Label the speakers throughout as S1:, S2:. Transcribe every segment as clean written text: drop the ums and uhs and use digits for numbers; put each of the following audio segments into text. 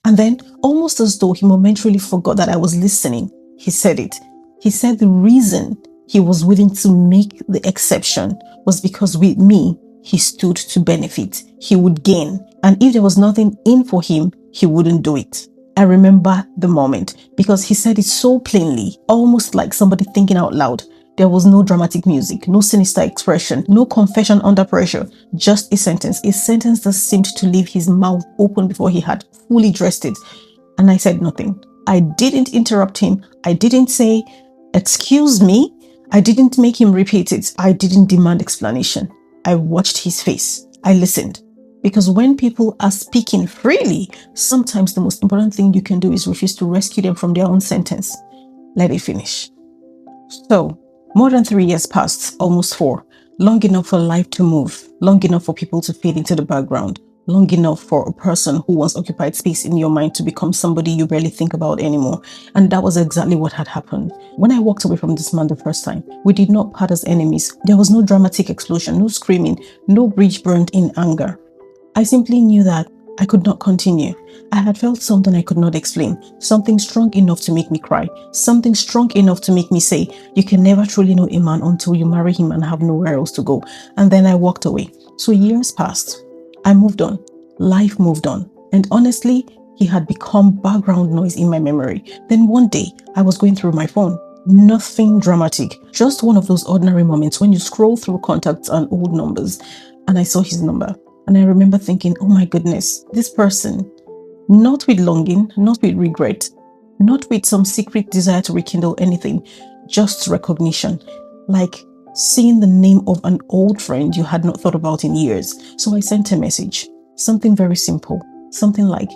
S1: And then, almost as though he momentarily forgot that I was listening, he said it. He said the reason he was willing to make the exception was because with me, he stood to benefit. He would gain. And if there was nothing in for him, he wouldn't do it. I remember the moment because he said it so plainly, almost like somebody thinking out loud. There was no dramatic music, no sinister expression, no confession under pressure, just a sentence that seemed to leave his mouth open before he had fully dressed it. And I said nothing. I didn't interrupt him. I didn't say, "Excuse me." I didn't make him repeat it. I didn't demand explanation. I watched his face. I listened. Because when people are speaking freely, sometimes the most important thing you can do is refuse to rescue them from their own sentence. Let it finish. So, more than 3 years passed, almost 4. Long enough for life to move, long enough for people to fade into the background, long enough for a person who once occupied space in your mind to become somebody you barely think about anymore. And that was exactly what had happened. When I walked away from this man the first time, we did not part as enemies. There was no dramatic explosion, no screaming, no bridge burned in anger. I simply knew that I could not continue. I had felt something I could not explain, something strong enough to make me cry, something strong enough to make me say, you can never truly know a man until you marry him and have nowhere else to go. And then I walked away. So years passed. I moved on. Life moved on. And honestly, he had become background noise in my memory. Then one day, I was going through my phone. Nothing dramatic, just one of those ordinary moments when you scroll through contacts and old numbers. And I saw his number. And I remember thinking, oh my goodness, this person, not with longing, not with regret, not with some secret desire to rekindle anything, just recognition, like seeing the name of an old friend you had not thought about in years. So I sent a message, something very simple, something like,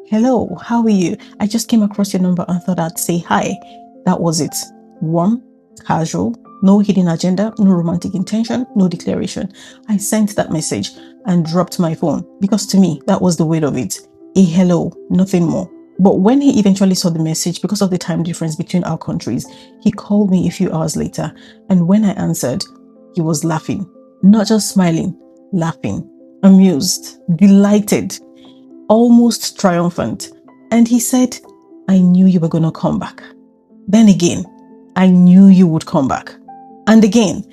S1: "Hello, how are you? I just came across your number and thought I'd say hi." That was it. Warm, casual, no hidden agenda, no romantic intention, no declaration. I sent that message and dropped my phone because to me, that was the weight of it. A hello, nothing more. But when he eventually saw the message, because of the time difference between our countries, he called me a few hours later. And when I answered, he was laughing, not just smiling, laughing, amused, delighted, almost triumphant. And he said, "I knew you were going to come back. Then again, I knew you would come back. And again,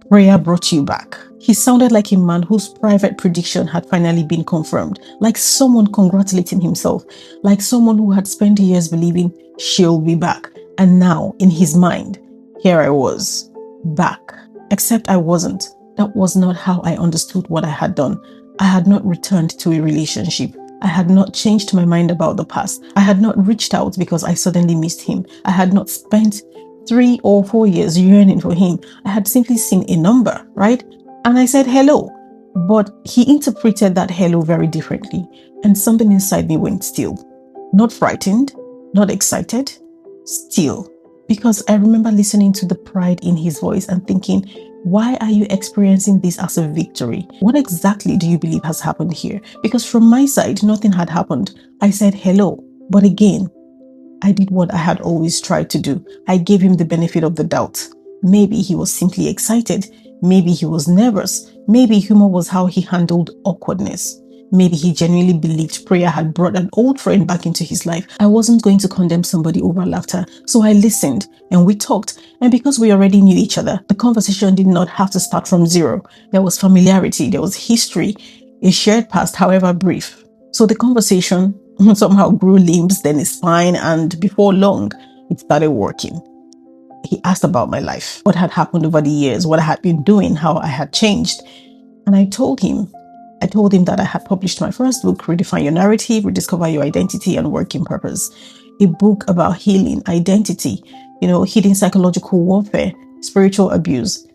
S1: prayer brought you back." He sounded like a man whose private prediction had finally been confirmed, like someone congratulating himself, like someone who had spent years believing she'll be back. And now, in his mind, here I was, back. Except I wasn't. That was not how I understood what I had done. I had not returned to a relationship. I had not changed my mind about the past. I had not reached out because I suddenly missed him. I had not spent 3 or 4 years yearning for him. I had simply seen a number, right? And I said hello. But he interpreted that hello very differently. And something inside me went still. Not frightened, not excited, still. Because I remember listening to the pride in his voice and thinking, why are you experiencing this as a victory? What exactly do you believe has happened here? Because from my side, nothing had happened. I said hello. But again, I did what I had always tried to do. I gave him the benefit of the doubt. Maybe he was simply excited. Maybe he was nervous. Maybe humor was how he handled awkwardness. Maybe he genuinely believed prayer had brought an old friend back into his life. I wasn't going to condemn somebody over laughter, so I listened and we talked. And because we already knew each other, the conversation did not have to start from zero. There was familiarity, there was history, a shared past, however brief. So the conversation somehow grew limbs, then a spine, and before long, it started working. He asked about my life, what had happened over the years, what I had been doing, how I had changed. And I told him that I had published my first book, Redefine Your Narrative, Rediscover Your Identity and Working Purpose. A book about healing, identity, hidden psychological warfare, spiritual abuse,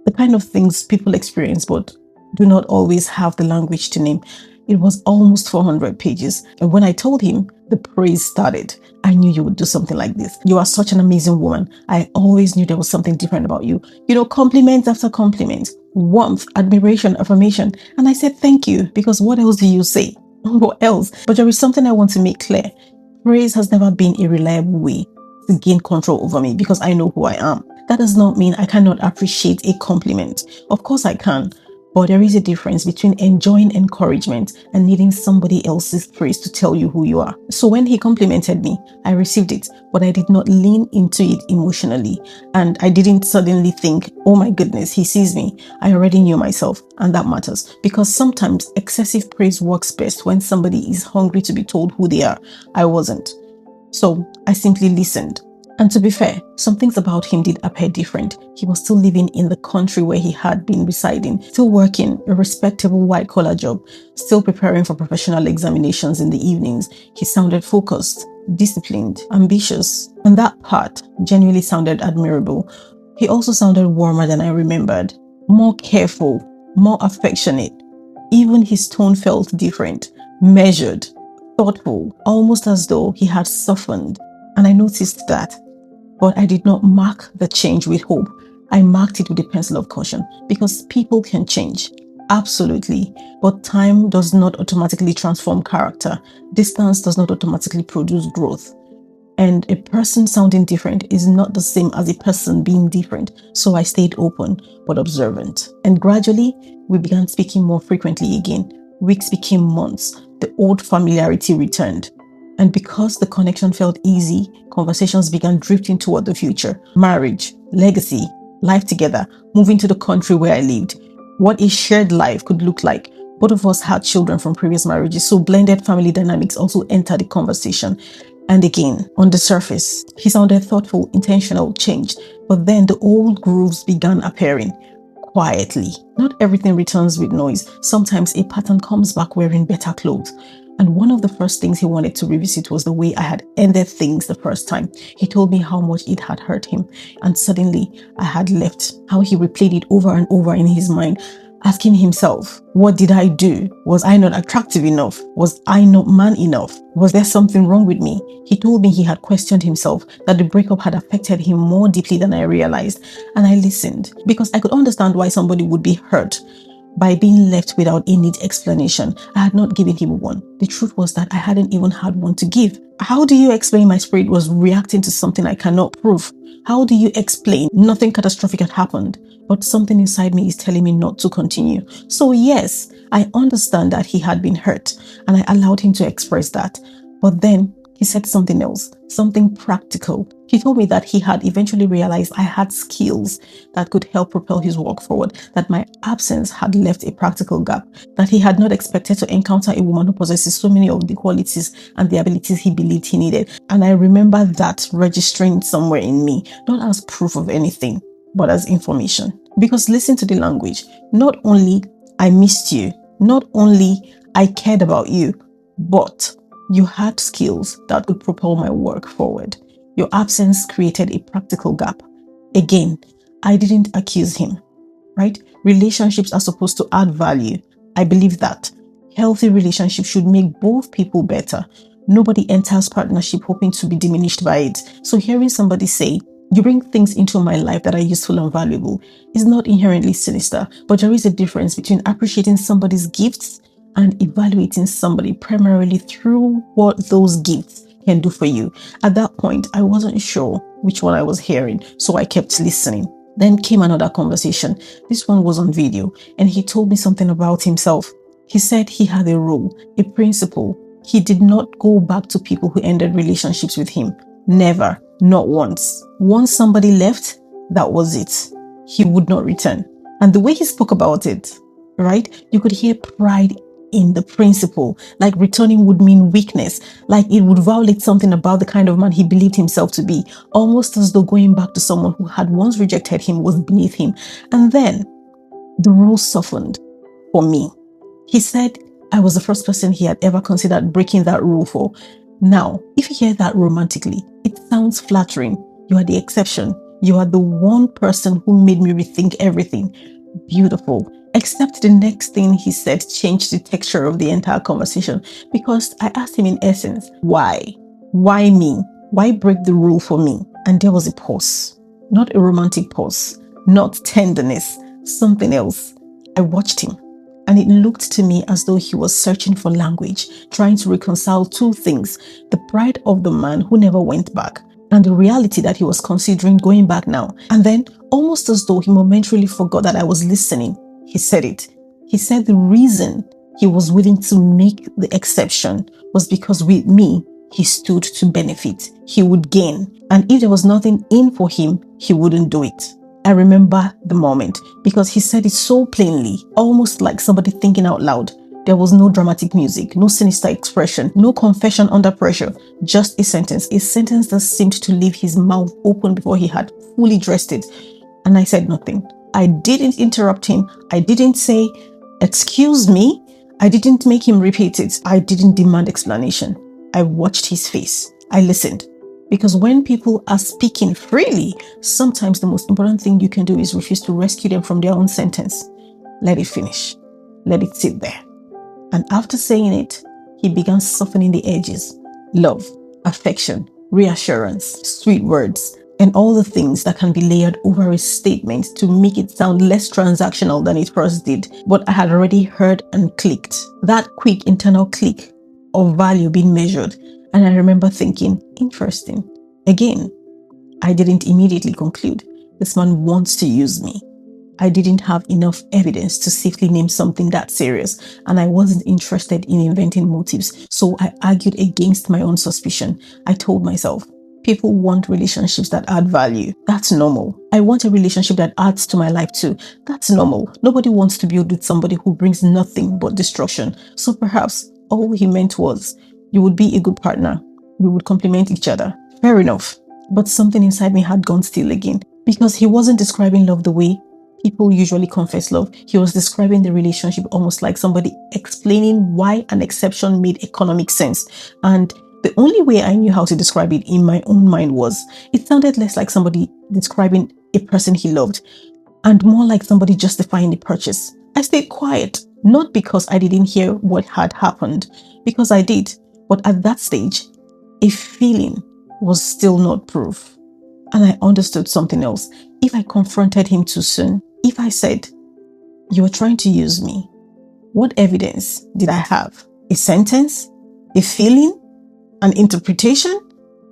S1: the kind of things people experience but do not always have the language to name. It was almost 400 pages. And when I told him, the praise started. I knew you would do something like this. You are such an amazing woman. I always knew there was something different about you. Compliments after compliments, warmth, admiration, affirmation. And I said, thank you, because what else do you say? What else? But there is something I want to make clear. Praise has never been a reliable way to gain control over me because I know who I am. That does not mean I cannot appreciate a compliment. Of course I can. But there is a difference between enjoying encouragement and needing somebody else's praise to tell you who you are. So when he complimented me, I received it, but I did not lean into it emotionally. And I didn't suddenly think, oh my goodness, he sees me. I already knew myself, and that matters. Because sometimes excessive praise works best when somebody is hungry to be told who they are. I wasn't. So I simply listened. And to be fair, some things about him did appear different. He was still living in the country where he had been residing, still working a respectable white-collar job, still preparing for professional examinations in the evenings. He sounded focused, disciplined, ambitious, and that part genuinely sounded admirable. He also sounded warmer than I remembered, more careful, more affectionate. Even his tone felt different, measured, thoughtful, almost as though he had softened. And I noticed that. But I did not mark the change with hope. I marked it with a pencil of caution because people can change. Absolutely. But time does not automatically transform character. Distance does not automatically produce growth. And a person sounding different is not the same as a person being different. So I stayed open but observant. And gradually, we began speaking more frequently again. Weeks became months. The old familiarity returned. And because the connection felt easy, conversations began drifting toward the future. Marriage, legacy, life together, moving to the country where I lived. What a shared life could look like. Both of us had children from previous marriages, so blended family dynamics also entered the conversation. And again, on the surface, he sounded thoughtful, intentional, changed. But then the old grooves began appearing quietly. Not everything returns with noise. Sometimes a pattern comes back wearing better clothes. And one of the first things he wanted to revisit was the way I had ended things the first time. He told me how much it had hurt him. And suddenly I had left. How he replayed it over and over in his mind, asking himself, what did I do? Was I not attractive enough? Was I not man enough? Was there something wrong with me? He told me he had questioned himself, that the breakup had affected him more deeply than I realized. And I listened because I could understand why somebody would be hurt by being left without a neat explanation. I had not given him one. The truth was that I hadn't even had one to give. How do you explain my spirit was reacting to something I cannot prove? How do you explain nothing catastrophic had happened, but something inside me is telling me not to continue? So yes, I understand that he had been hurt, and I allowed him to express that. But then he said something else, something practical. He told me that he had eventually realized I had skills that could help propel his work forward, that my absence had left a practical gap, that he had not expected to encounter a woman who possesses so many of the qualities and the abilities he believed he needed. And I remember that registering somewhere in me, not as proof of anything, but as information. Because listen to the language. Not only I missed you, not only I cared about you, but you had skills that could propel my work forward. Your absence created a practical gap. Again, I didn't accuse him, right? Relationships are supposed to add value. I believe that. Healthy relationships should make both people better. Nobody enters partnership hoping to be diminished by it. So hearing somebody say, you bring things into my life that are useful and valuable is not inherently sinister, but there is a difference between appreciating somebody's gifts and evaluating somebody primarily through what those gifts can do for you. At that point, I wasn't sure which one I was hearing, so I kept listening. Then came another conversation. This one was on video, and he told me something about himself. He said he had a rule, a principle. He did not go back to people who ended relationships with him. Never, not once. Once somebody left, that was it. He would not return. And the way he spoke about it, right? You could hear pride in the principle, like returning would mean weakness, like it would violate something about the kind of man he believed himself to be, almost as though going back to someone who had once rejected him was beneath him. And then the role softened for me. He said I was the first person he had ever considered breaking that rule for. Now, if you hear that romantically, it sounds flattering. You are the exception. You are the one person who made me rethink everything. Beautiful. Except the next thing he said changed the texture of the entire conversation, because I asked him in essence, why? Why me? Why break the rule for me? And there was a pause. Not a romantic pause. Not tenderness. Something else. I watched him, and it looked to me as though he was searching for language, trying to reconcile two things: the pride of the man who never went back, and the reality that he was considering going back now. And then, almost as though he momentarily forgot that I was listening, he said it. He said the reason he was willing to make the exception was because with me, he stood to benefit. He would gain. And if there was nothing in for him, he wouldn't do it. I remember the moment because he said it so plainly, almost like somebody thinking out loud. There was no dramatic music, no sinister expression, no confession under pressure, just a sentence that seemed to leave his mouth open before he had fully dressed it. And I said nothing. I didn't interrupt him. I didn't say, "Excuse me." I didn't make him repeat it. I didn't demand explanation. I watched his face. I listened. Because when people are speaking freely, sometimes the most important thing you can do is refuse to rescue them from their own sentence. Let it finish. Let it sit there. And after saying it, he began softening the edges. Love, affection, reassurance, sweet words, and all the things that can be layered over a statement to make it sound less transactional than it first did. But I had already heard and clicked. That quick internal click of value being measured. And I remember thinking, interesting. Again, I didn't immediately conclude, this man wants to use me. I didn't have enough evidence to safely name something that serious, and I wasn't interested in inventing motives, so I argued against my own suspicion. I told myself, people want relationships that add value. That's normal. I want a relationship that adds to my life too. That's normal. Nobody wants to build with somebody who brings nothing but destruction. So perhaps all he meant was, you would be a good partner. We would complement each other. Fair enough. But something inside me had gone still again, because he wasn't describing love the way people usually confess love. He was describing the relationship almost like somebody explaining why an exception made economic sense. And the only way I knew how to describe it in my own mind was, it sounded less like somebody describing a person he loved and more like somebody justifying the purchase. I stayed quiet, not because I didn't hear what had happened, because I did. But at that stage, a feeling was still not proof. And I understood something else. If I confronted him too soon, if I said, "You are trying to use me," what evidence did I have? A sentence? A feeling? An interpretation?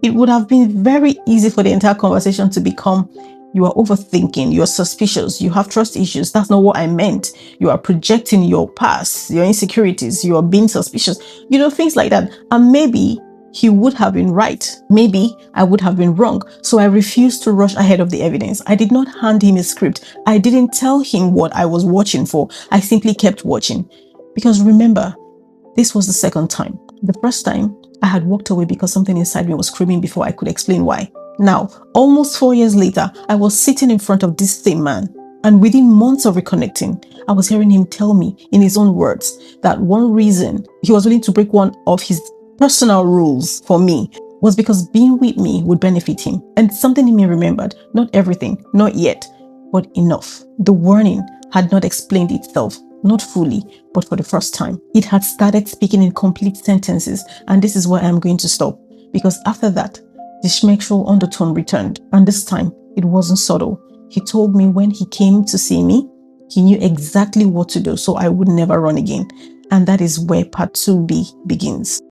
S1: It would have been very easy for the entire conversation to become, "You are overthinking, you are suspicious, you have trust issues. That's not what I meant. You are projecting your past, your insecurities, you are being suspicious." Things like that. And maybe he would have been right. Maybe I would have been wrong. So I refused to rush ahead of the evidence. I did not hand him a script. I didn't tell him what I was watching for. I simply kept watching. Because remember, this was the second time. The first time, I had walked away because something inside me was screaming before I could explain why. Now, almost 4 years later, I was sitting in front of this same man. And within months of reconnecting, I was hearing him tell me in his own words that one reason he was willing to break one of his personal rules for me was because being with me would benefit him. And something in me remembered, not everything, not yet, but enough. The warning had not explained itself, not fully, but for the first time. It had started speaking in complete sentences, and this is where I'm going to stop. Because after that, the schmexual undertone returned, and this time, it wasn't subtle. He told me when he came to see me, he knew exactly what to do, so I would never run again. And that is where part 2B begins.